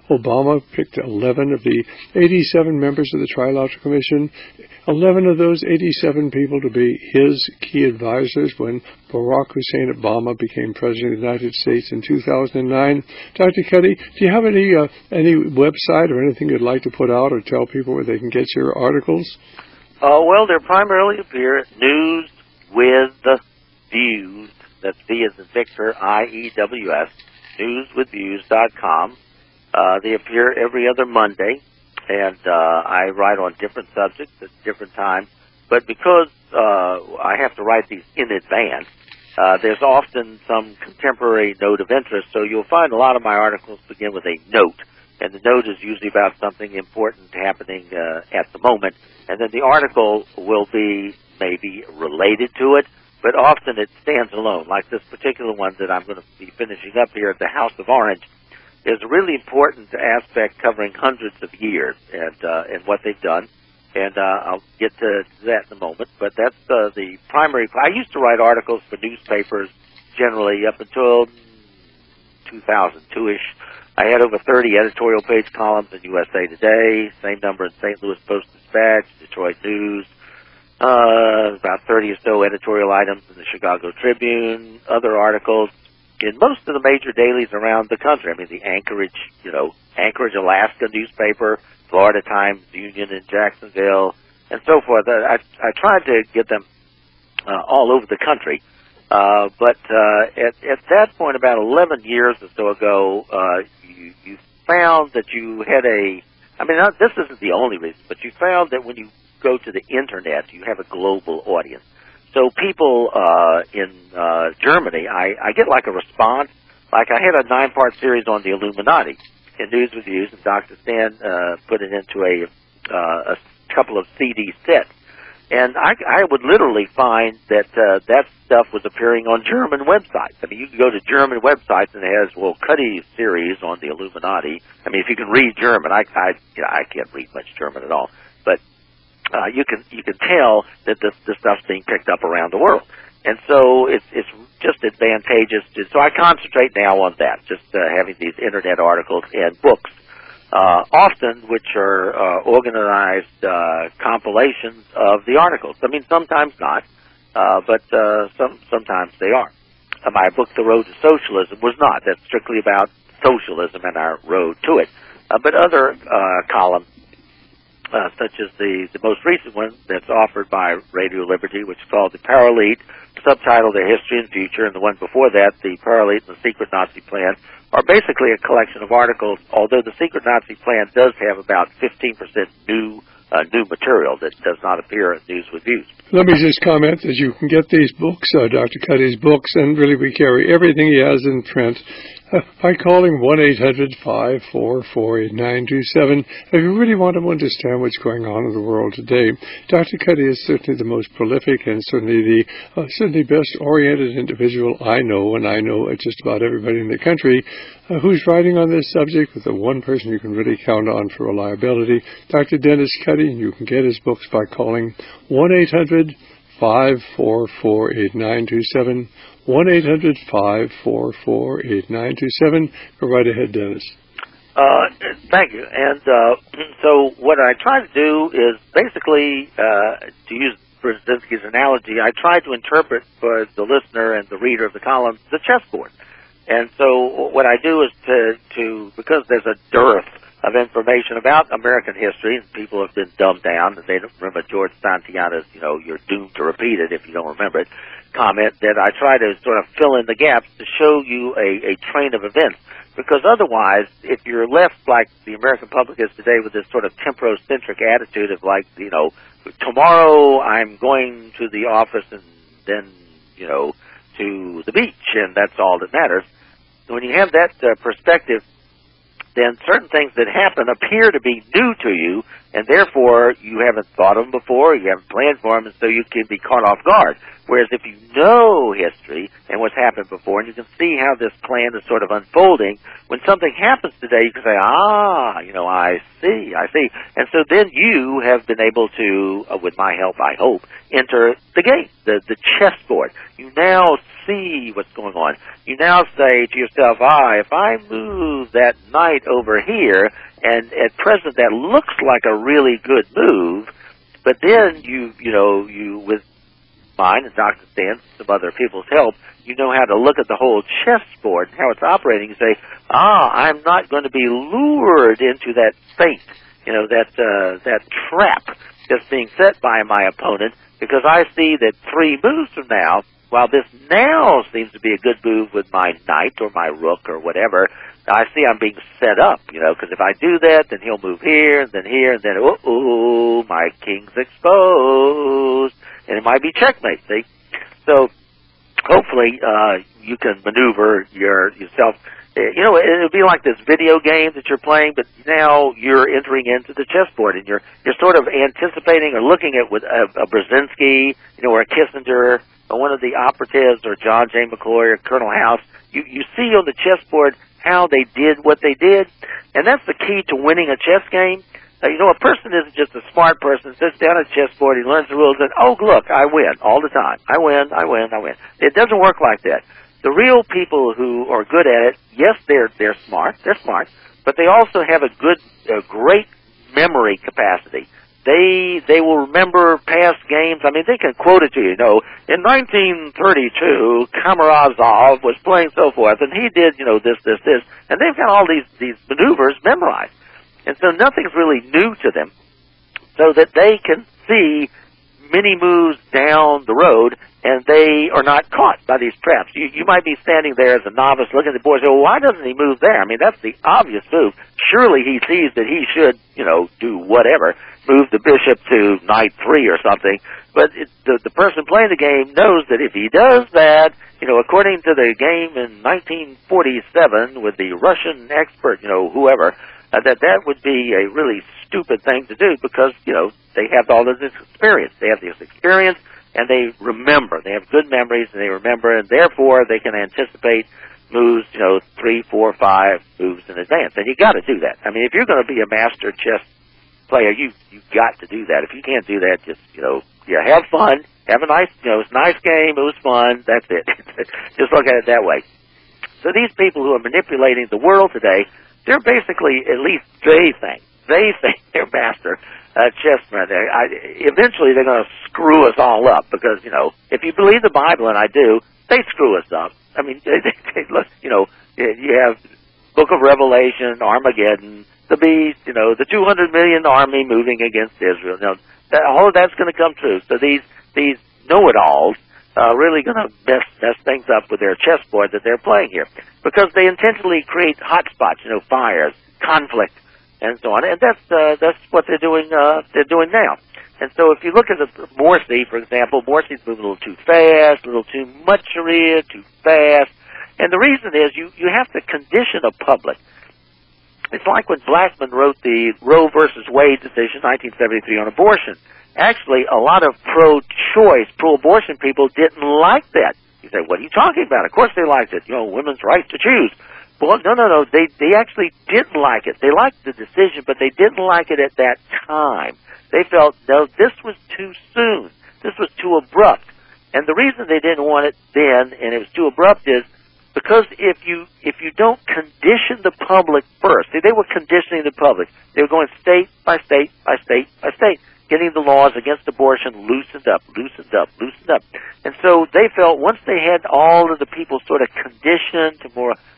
Obama picked 11 of the 87 members of the Trilateral Commission, 11 of those 87 people to be his key advisors when Barack Hussein Obama became president of the United States in 2009. Dr. Cuddy, do you have any website or anything you'd like to put out or tell people where they can get your articles? Well, they primarily appear at News with Views. That's V as in Victor, IEWS, newswithviews.com. They appear every other Monday, and I write on different subjects at different times. But because I have to write these in advance, there's often some contemporary note of interest, so you'll find a lot of my articles begin with a note, and the note is usually about something important happening at the moment, and then the article will be maybe related to it, but often it stands alone, like this particular one that I'm going to be finishing up here at the House of Orange. There's a really important aspect covering hundreds of years and what they've done. And I'll get to that in a moment. But that's the primary. I used to write articles for newspapers generally up until 2002-ish. I had over 30 editorial page columns in USA Today, same number in St. Louis Post-Dispatch, Detroit News, about 30 or so editorial items in the Chicago Tribune, other articles in most of the major dailies around the country. I mean, the Anchorage, Alaska newspaper, Florida Times Union in Jacksonville, and so forth. I tried to get them all over the country. But at that point, about 11 years or so ago, you found that you had a I mean, this isn't the only reason, but you found that when you go to the Internet, you have a global audience. So people in Germany, I get like a response. Like I had a 9-part series on the Illuminati in News with Views, and Dr. Stan put it into a couple of CD sets. And I would literally find that that stuff was appearing on German websites. I mean, you can go to German websites and it has, well, Cuddy's series on the Illuminati. I mean, if you can read German, I can't read much German at all, but you can tell that this stuff's being picked up around the world. And so it's just advantageous. So I concentrate now on that, just having these Internet articles and books. Often, which are organized compilations of the articles. I mean, sometimes not, but sometimes they are. My book, The Road to Socialism, was not. That's strictly about socialism and our road to it. But other columns, such as the most recent one that's offered by Radio Liberty, which is called The Paralelite, subtitled The History and Future, and the one before that, The Paralelite and the Secret Nazi Plan, are basically a collection of articles, although the Secret Nazi Plan does have about 15% new material that does not appear in News with Views. Let me just comment that you can get these books, Dr. Cuddy's books, and really we carry everything he has in print by calling 1-800-544-8927 if you really want to understand what's going on in the world today. Dr. Cuddy is certainly the most prolific and certainly the best oriented individual I know, and I know just about everybody in the country who's writing on this subject, with the one person you can really count on for reliability, Dr. Dennis Cuddy, and you can get his books by calling 1-800-544-8927, 1-800-544-8927. Go right ahead, Dennis. Thank you. And so what I try to do is basically, to use Brzezinski's analogy, I try to interpret for the listener and the reader of the column the chessboard. And so what I do is to because there's a dearth of information about American history, and people have been dumbed down, and they don't remember George Santayana's, you're doomed to repeat it if you don't remember it, comment, that I try to sort of fill in the gaps to show you a train of events. Because otherwise, if you're left like the American public is today with this sort of temporocentric attitude of like, tomorrow I'm going to the office and then, to the beach, and that's all that matters. When you have that perspective, then certain things that happen appear to be new to you, and therefore you haven't thought of them before, you haven't planned for them, and so you can be caught off guard. Whereas if you know history and what's happened before, and you can see how this plan is sort of unfolding, when something happens today, you can say, I see. And so then you have been able to, with my help, I hope, enter the game, the chessboard. You now see what's going on. You now say to yourself, if I move that knight over here, and at present that looks like a really good move, but then you with mine and Dr. Stan's, some other people's help, you know how to look at the whole chessboard and how it's operating and say, I'm not going to be lured into that fate, that trap that's being set by my opponent, because I see that 3 moves from now, while this now seems to be a good move with my knight or my rook or whatever, I see I'm being set up, because if I do that, then he'll move here, and then, my king's exposed, and it might be checkmate, see? So hopefully you can maneuver yourself. It would be like this video game that you're playing, but now you're entering into the chessboard, and you're sort of anticipating or looking at with a Brzezinski, or a Kissinger, or one of the operatives, or John J. McCloy, or Colonel House. You see on the chessboard how they did what they did, and that's the key to winning a chess game. A person isn't just a smart person, sits down at a chessboard, he learns the rules, and, look, I win all the time. I win. It doesn't work like that. The real people who are good at it, yes, they're smart, but they also have a great memory capacity. They will remember past games. I mean, they can quote it to you. In 1932, Karamazov was playing so forth, and he did, this, and they've got all these maneuvers memorized. And so nothing's really new to them, so that they can see many moves down the road and they are not caught by these traps. You might be standing there as a novice looking at the board and say, well, why doesn't he move there? I mean, that's the obvious move. Surely he sees that he should, do whatever, move the bishop to knight 3 or something. But the person playing the game knows that if he does that, according to the game in 1947 with the Russian expert, whoever, that would be a really stupid thing to do because, they have all of this experience. They have this experience, and they remember. They have good memories, and they remember, and therefore they can anticipate moves, 3, 4, 5 moves in advance. And you got to do that. I mean, if you're going to be a master chess player, you've got to do that. If you can't do that, just, have fun. Have a nice, it's a nice game. It was fun. That's it. Just look at it that way. So these people who are manipulating the world today, they're basically, at least they think they're master chessmen. Eventually they're going to screw us all up because, if you believe the Bible, and I do, they screw us up. I mean, you have Book of Revelation, Armageddon, the beast, the 200 million army moving against Israel. All of that's going to come true. So these know-it-alls are really going to mess things up with their chessboard that they're playing here because they intentionally create hotspots, fires, conflict, and so on. And that's what they're doing. They're doing now. And so if you look at the Morsi, for example, Morsi's moving a little too fast, a little too much Sharia, too fast. And the reason is you have to condition a public. It's like when Blackmun wrote the Roe versus Wade decision, 1973, on abortion. Actually, a lot of pro-choice, pro-abortion people didn't like that. You say, what are you talking about? Of course they liked it. Women's right to choose. Well, no. They actually didn't like it. They liked the decision, but they didn't like it at that time. They felt, no, this was too soon. This was too abrupt. And the reason they didn't want it then, and it was too abrupt, is because if you don't condition the public first, see, they were conditioning the public. They were going state by state by state by state, getting the laws against abortion loosened up. And so they felt once they had all of the people sort of conditioned to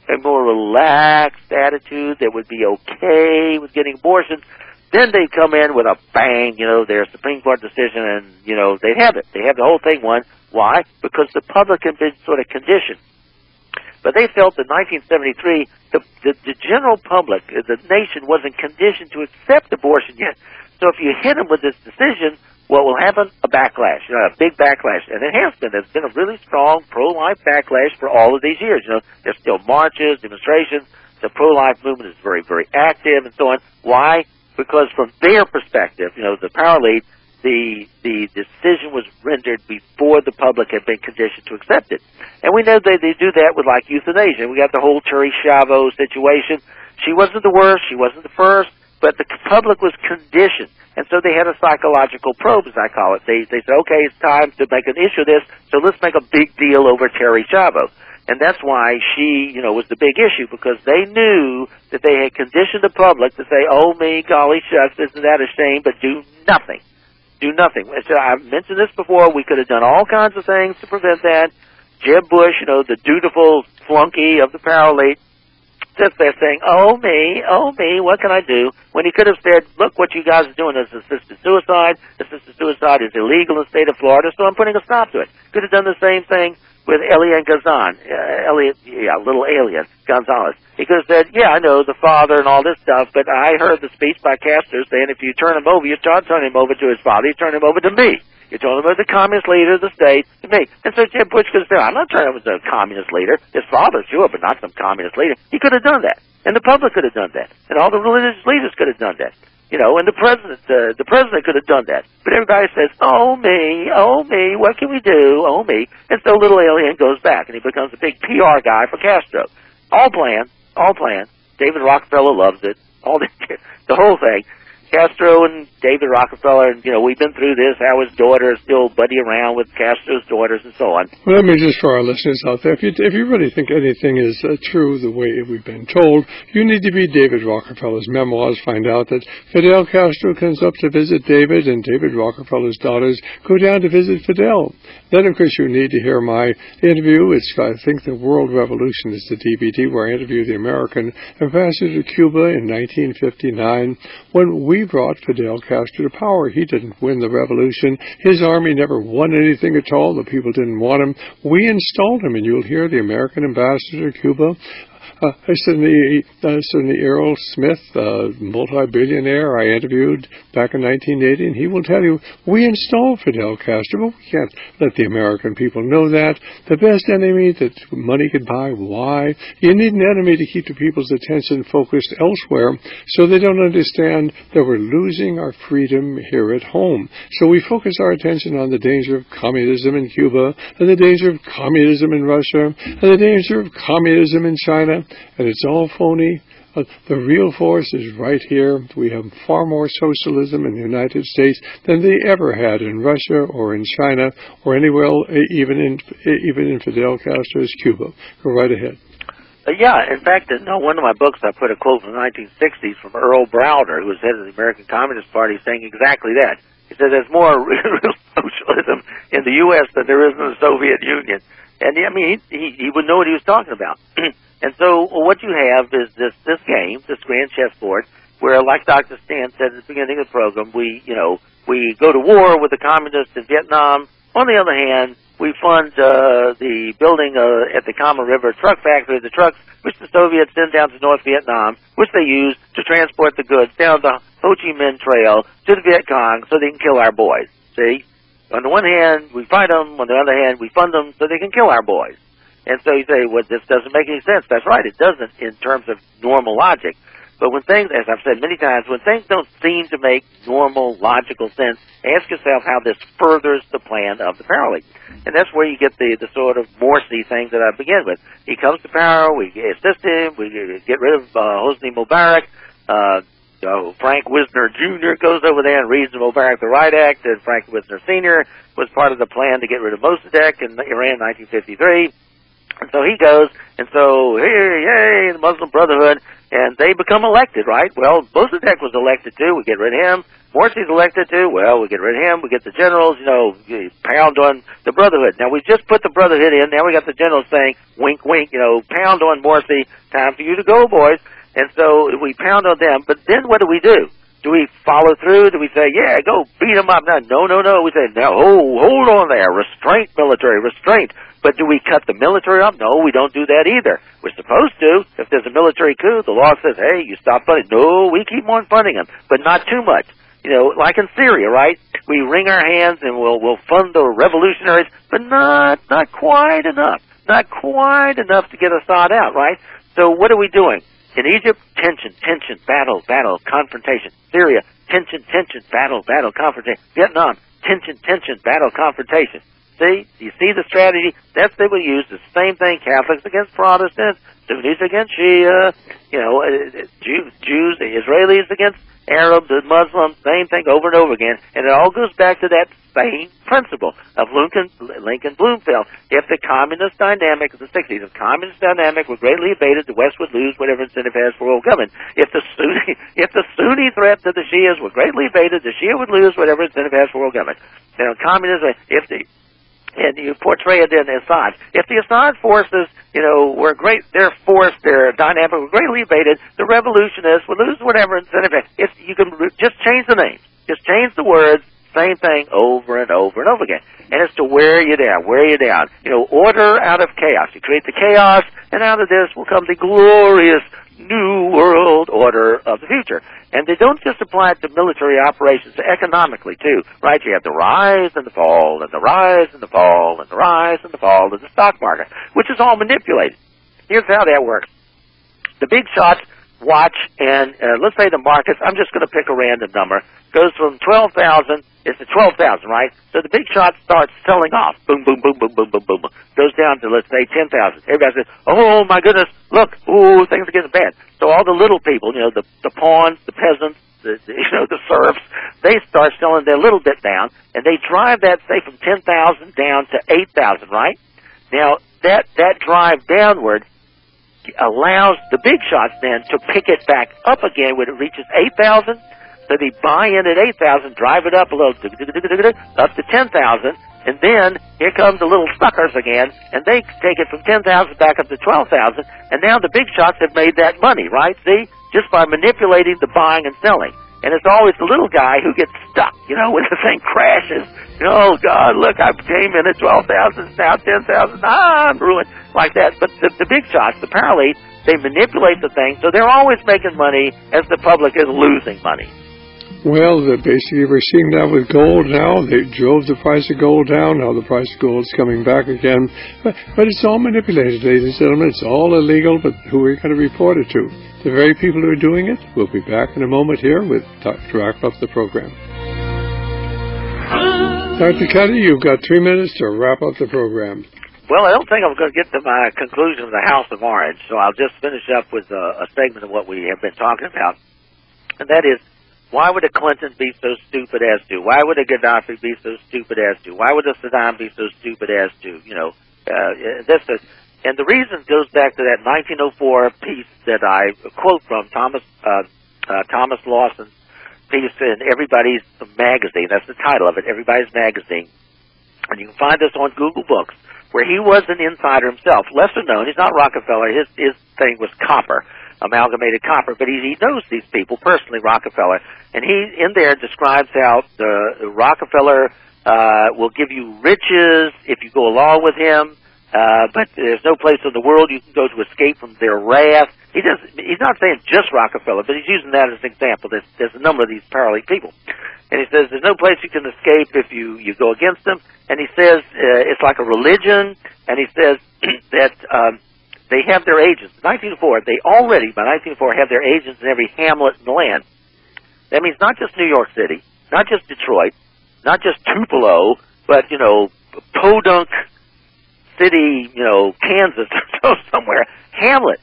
a more relaxed attitude that would be okay with getting abortions, then they'd come in with a bang, their Supreme Court decision, and, they'd have it. They have the whole thing won. Why? Because the public had been sort of conditioned. But they felt in 1973, the general public, the nation, wasn't conditioned to accept abortion yet. So if you hit them with this decision, what will happen? A backlash, a big backlash. And it has been. There's been a really strong pro-life backlash for all of these years. There's still marches, demonstrations. The pro-life movement is very, very active and so on. Why? Because from their perspective, the power elite, the decision was rendered before the public had been conditioned to accept it. And we know they do that with, like, euthanasia. We got the whole Terri Schiavo situation. She wasn't the worst. She wasn't the first. But the public was conditioned. And so they had a psychological probe, as I call it. They said, okay, it's time to make an issue of this, so let's make a big deal over Terri Schiavo. And that's why she, was the big issue, because they knew that they had conditioned the public to say, oh, me, golly shucks, isn't that a shame, but do nothing. Do nothing. So I've mentioned this before. We could have done all kinds of things to prevent that. Jeb Bush, the dutiful flunky of the power elite, sits there saying, oh, me, what can I do? When he could have said, look, what you guys are doing is assisted suicide. Assisted suicide is illegal in the state of Florida, so I'm putting a stop to it. Could have done the same thing with Elian Gazan, little alien, Gonzalez. He could have said, yeah, I know, the father and all this stuff, but I heard the speech by Castro saying if you turn him over, you start turning him over to his father, you turn him over to me. You told him as the communist leader of the state to me. And so Jeb Bush could have said, I'm not turning him as a communist leader. His father, sure, but not some communist leader. He could have done that. And the public could have done that. And all the religious leaders could have done that. And the president could have done that. But everybody says, oh, me, what can we do? Oh, me. And so little alien goes back, and he becomes a big PR guy for Castro. All planned. David Rockefeller loves it. The whole thing. Castro and David Rockefeller, and, we've been through this, how his daughters still buddy around with Castro's daughters and so on. Well, let me just, for our listeners out there, if you really think anything is true the way we've been told, you need to read David Rockefeller's memoirs, find out that Fidel Castro comes up to visit David, and David Rockefeller's daughters go down to visit Fidel. Then, of course, you need to hear my interview. It's, I think, The World Revolution is the DVD, where I interviewed the American ambassador to Cuba in 1959, when we we brought Fidel Castro to power. He didn't win the revolution. His army never won anything at all. The people didn't want him. We installed him, and you'll hear the American ambassador to Cuba, Sidney Errol Smith, multi-billionaire I interviewed back in 1980, and he will tell you, we installed Fidel Castro, but we can't let the American people know that. The best enemy that money could buy, why? You need an enemy to keep the people's attention focused elsewhere so they don't understand that we're losing our freedom here at home. So we focus our attention on the danger of communism in Cuba, and the danger of communism in Russia, and the danger of communism in China. And it's all phony. The real force is right here. We have far more socialism in the United States than they ever had in Russia or in China or anywhere, even in Fidel Castro's Cuba. Go right ahead. Yeah, in fact, in one of my books, I put a quote from the 1960s from Earl Browder, who was head of the American Communist Party, saying exactly that. He said there's more real socialism in the U.S. than there is in the Soviet Union. And, I mean, he would know what he was talking about. And so what you have is this game, this Grand Chessboard, where, like Dr. Stan said at the beginning of the program, we go to war with the communists in Vietnam. On the other hand, we fund the building at the Kama River truck factory, the trucks which the Soviets send down to North Vietnam, which they use to transport the goods down the Ho Chi Minh Trail to the Viet Cong so they can kill our boys. See? On the one hand, we fight them. On the other hand, we fund them so they can kill our boys. And so you say, well, this doesn't make any sense. That's right, it doesn't in terms of normal logic. But when things, as I've said many times, when things don't seem to make normal, logical sense, ask yourself how this furthers the plan of the power elite. And that's where you get the sort of Morsi thing that I begin with. He comes to power, we assist him, we get rid of Hosni Mubarak. Frank Wisner Jr. goes over there and reads the Mubarak the Right Act, and Frank Wisner Sr. was part of the plan to get rid of Mossadegh in Iran in 1953. And so he goes, and so, yay, the Muslim Brotherhood, and they become elected, right? Well, Mossadegh was elected too, we get rid of him. Morsi's elected too, well, we get rid of him, we get the generals, pound on the Brotherhood. Now, we just put the Brotherhood in, now we got the generals saying, wink, wink, pound on Morsi, time for you to go, boys. And so we pound on them, but then what do? Do we follow through? Do we say, yeah, go beat them up? No. We say, no, hold on there, restraint, military, restraint. But do we cut the military up? No, we don't do that either. We're supposed to. If there's a military coup, the law says, hey, you stop funding. No, we keep on funding them, but not too much. Like in Syria, right? We wring our hands and we'll fund the revolutionaries, but not quite enough. Not quite enough to get Assad out, right? So what are we doing? In Egypt, tension, battle, confrontation. Syria, tension, battle, confrontation. Vietnam, tension, battle, confrontation. See? Do you see the strategy? That's what we use. The same thing, Catholics against Protestants, Sunnis against Shia, Jews, the Israelis against Arabs and Muslims, same thing over and over again. And it all goes back to that same principle of Lincoln Bloomfield. If the communist dynamic of the 60s, if communist dynamic were greatly evaded, the West would lose whatever incentive it has for world government. If the Sunni threat to the Shias were greatly evaded, the Shia would lose whatever incentive it has for world government. Communism, and you portray it in Assad. If the Assad forces, were great, their dynamic were greatly evaded, the revolutionists would lose whatever incentive. If you can just change the names, just change the words, same thing over and over and over again. And it's to wear you down. Order out of chaos. You create the chaos, and out of this will come the glorious new world order of the future. And they don't just apply it to military operations, economically too, right? You have the rise and the fall, and the rise and the fall, and the rise and the fall of the stock market, which is all manipulated. Here's how that works. The big shots watch, and let's say the markets, I'm just going to pick a random number, goes from 12,000, it's to 12,000, right? So the big shot starts selling off. Boom, boom, boom, boom, boom, boom, boom. Goes down to, let's say, 10,000. Everybody says, oh, my goodness, look, ooh, things are getting bad. So all the little people, the pawns, the peasants, the serfs, they start selling their little bit down, and they drive that, say, from 10,000 down to 8,000, right? Now, that drive downward allows the big shots then to pick it back up again when it reaches 8,000. So they buy in at 8,000, drive it up a little, up to 10,000, and then here come the little suckers again, and they take it from 10,000 back up to 12,000, and now the big shots have made that money, right? See? Just by manipulating the buying and selling. And it's always the little guy who gets stuck, you know, when the thing crashes. Oh, God, look, I came in at 12,000, now 10,000, I'm ruined, like that. But the big shots, the paraleads, they manipulate the thing, so they're always making money as the public is losing money. Well, basically we're seeing that with gold now. They drove the price of gold down. Now the price of gold is coming back again. But it's all manipulated, ladies and gentlemen. It's all illegal, but who are you going to report it to? The very people who are doing it. We'll be back in a moment here to wrap up the program. Dr. Cuddy, you've got 3 minutes to wrap up the program. Well, I don't think I'm going to get to my conclusion of the House of Orange, so I'll just finish up with a segment of what we have been talking about, and that is, why would a Clinton be so stupid as to? Why would a Gaddafi be so stupid as to? Why would a Saddam be so stupid as to? You know, and the reason goes back to that 1904 piece that I quote from Thomas Lawson's piece in Everybody's Magazine. That's the title of it, Everybody's Magazine. And you can find this on Google Books, where he was an insider himself. Lesser known, he's not Rockefeller. His thing was copper. Amalgamated copper, but he knows these people personally, Rockefeller, and he in there describes how the Rockefeller will give you riches if you go along with him, but there's no place in the world you can go to escape from their wrath. He's not saying just Rockefeller, but he's using that as an example. There's a number of these parallel people, and he says there's no place you can escape if you go against them, and he says it's like a religion, and he says that they have their agents. In 1904, they already, by 1904, have their agents in every hamlet in the land. That means not just New York City, not just Detroit, not just Tupelo, but, you know, Podunk City, you know, Kansas, or somewhere. Hamlet,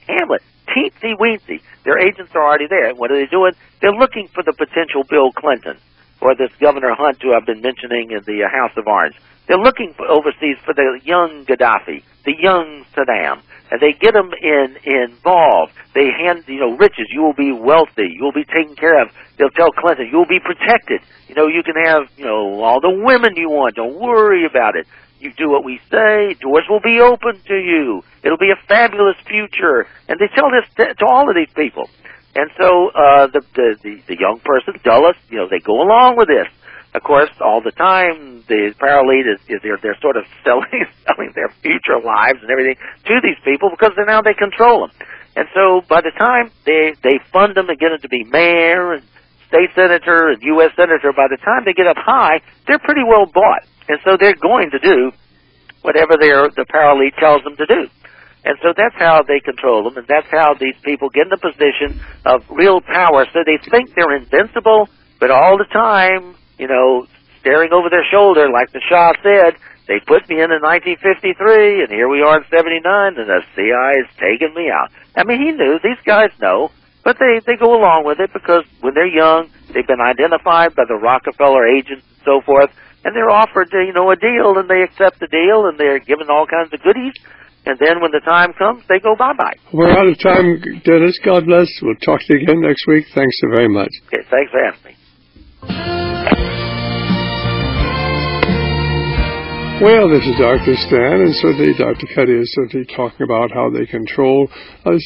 teensy-weensy. Their agents are already there. What are they doing? They're looking for the potential Bill Clinton, or this Governor Hunt, who I've been mentioning in the House of Orange. They're looking for overseas for the young Gaddafi, the young Saddam. And they get them involved. They hand, you know, riches. You will be wealthy. You will be taken care of. They'll tell Clinton, you will be protected. You know, you can have, you know, all the women you want. Don't worry about it. You do what we say. Doors will be open to you. It'll be a fabulous future. And they tell this to all of these people. And so the young person, Dulles, you know, they go along with this. Of course, all the time, the paralead is they're sort of selling their future lives and everything to these people because now they control them. And so by the time they fund them and get them to be mayor and state senator and U.S. senator, by the time they get up high, they're pretty well bought. And so they're going to do whatever the paralead tells them to do. And so that's how they control them, and that's how these people get in a position of real power. So they think they're invincible, but all the time, you know, staring over their shoulder, like the Shah said, they put me in 1953, and here we are in 79, and the CIA is taking me out. I mean, he knew. These guys know. But they go along with it because when they're young, they've been identified by the Rockefeller agents and so forth, and they're offered, you know, a deal, and they accept the deal, and they're given all kinds of goodies. And then when the time comes, they go bye-bye. We're out of time, Dennis. God bless. We'll talk to you again next week. Thanks so very much. Okay, thanks for having me. Well, this is Dr. Stan, and certainly Dr. Cuddy is certainly talking about how they control our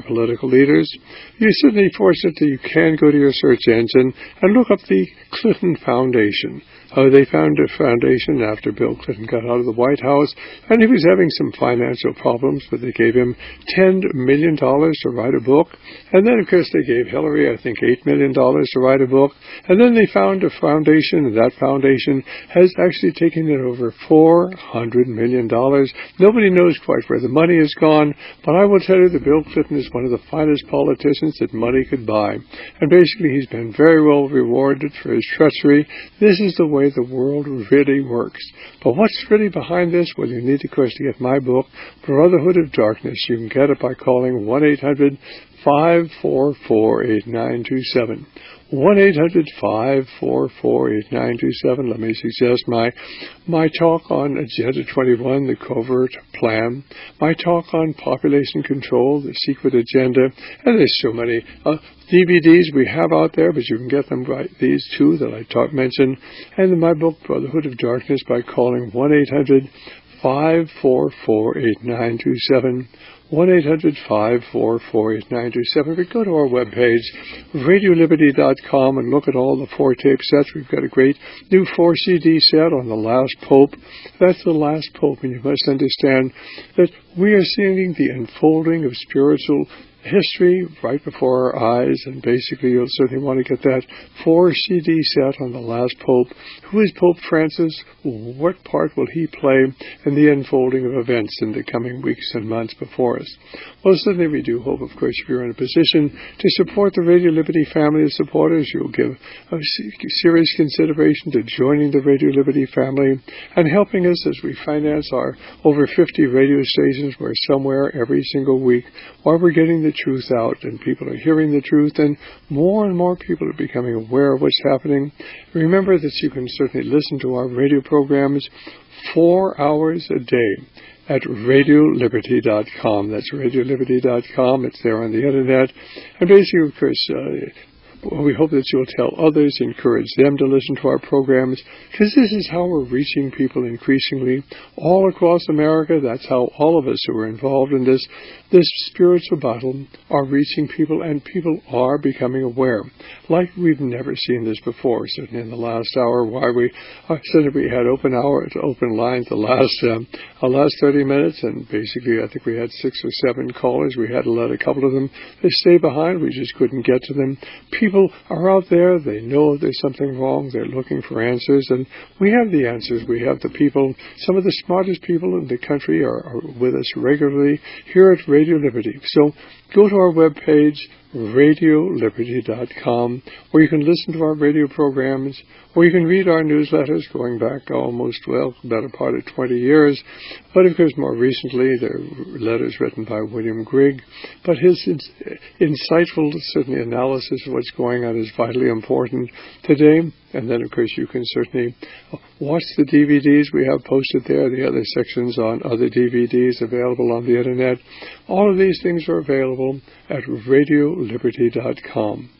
political leaders. You're certainly fortunate that you can go to your search engine and look up the Clinton Foundation. They found a foundation after Bill Clinton got out of the White House, and he was having some financial problems, but they gave him $10 million to write a book. And then, of course, they gave Hillary, I think, $8 million to write a book. And then they found a foundation, and that foundation has actually taken in over $400 million. Nobody knows quite where the money has gone, but I will tell you that Bill Clinton is one of the finest politicians that money could buy. And basically, he's been very well rewarded for his treachery. This is the way the world really works. But what's really behind this? Well, you need, of course, to get my book, Brotherhood of Darkness. You can get it by calling 1-800-544-8927. 1-800-544-8927. Let me suggest my talk on Agenda 21, the Covert Plan, my talk on Population Control, the Secret Agenda, and there's so many DVDs we have out there, but you can get them by these two that I mentioned, and in my book, Brotherhood of Darkness, by calling 1-800 1-800-544-8927. 1-800-544-8927. But go to our webpage, radioliberty.com, and look at all the 4-tape sets. We've got a great new 4-CD set on the last pope. That's the last pope, and you must understand that we are seeing the unfolding of spiritual history right before our eyes, and basically you'll certainly want to get that 4-CD set on the last pope. Who is Pope Francis? What part will he play in the unfolding of events in the coming weeks and months before us? Well, certainly we do hope, of course, if you're in a position to support the Radio Liberty family of supporters, you'll give a serious consideration to joining the Radio Liberty family and helping us as we finance our over 50 radio stations. We're somewhere every single week while we're getting the truth out, and people are hearing the truth, and more people are becoming aware of what's happening. Remember that you can certainly listen to our radio programs 4 hours a day at radioliberty.com. That's radioliberty.com. It's there on the internet. And basically, of course, we hope that you'll tell others, encourage them to listen to our programs, because this is how we're reaching people increasingly all across America. That's how all of us who are involved in this spiritual battle are reaching people, and people are becoming aware, like we've never seen this before. Certainly in the last hour, why we said that we had open lines the last 30 minutes, and basically I think we had 6 or 7 callers. We had to let a couple of them stay behind. We just couldn't get to them. People are out there. They know there's something wrong. They're looking for answers, and we have the answers. We have the people. Some of the smartest people in the country are with us regularly here at Radio Liberty. So go to our webpage, radioliberty.com, where you can listen to our radio programs, or you can read our newsletters going back almost, better part of 20 years. But of course, more recently, there are letters written by William Grigg. But his insightful, certainly, analysis of what's going on is vitally important today. And then, of course, you can certainly watch the DVDs we have posted there, the other sections on other DVDs available on the Internet. All of these things are available at radioliberty.com.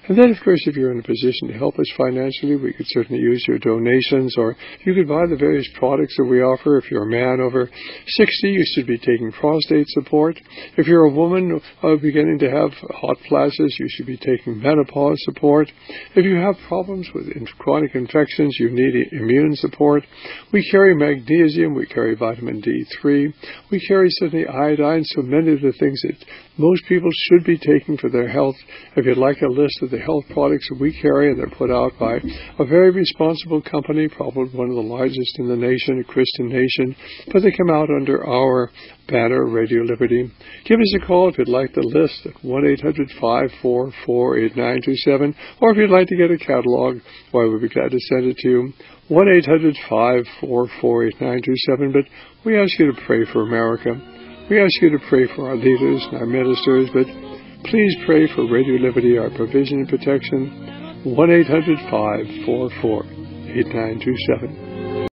And then, of course, if you're in a position to help us financially, we could certainly use your donations, or you could buy the various products that we offer. If you're a man over 60, you should be taking prostate support. If you're a woman beginning to have hot flashes, you should be taking menopause support. If you have problems with chronic infections, you need immune support. We carry magnesium, we carry vitamin D3, we carry certainly iodine, so many of the things that most people should be taking for their health. If you'd like a list of the health products that we carry, and they're put out by a very responsible company, probably one of the largest in the nation, a Christian nation, but they come out under our banner, Radio Liberty. Give us a call if you'd like the list at 1-800-544-8927, or if you'd like to get a catalog, well, we'd be glad to send it to you. 1-800-544-8927, but we ask you to pray for America. We ask you to pray for our leaders and our ministers, but please pray for Radio Liberty, our provision and protection. 1-800-544-8927.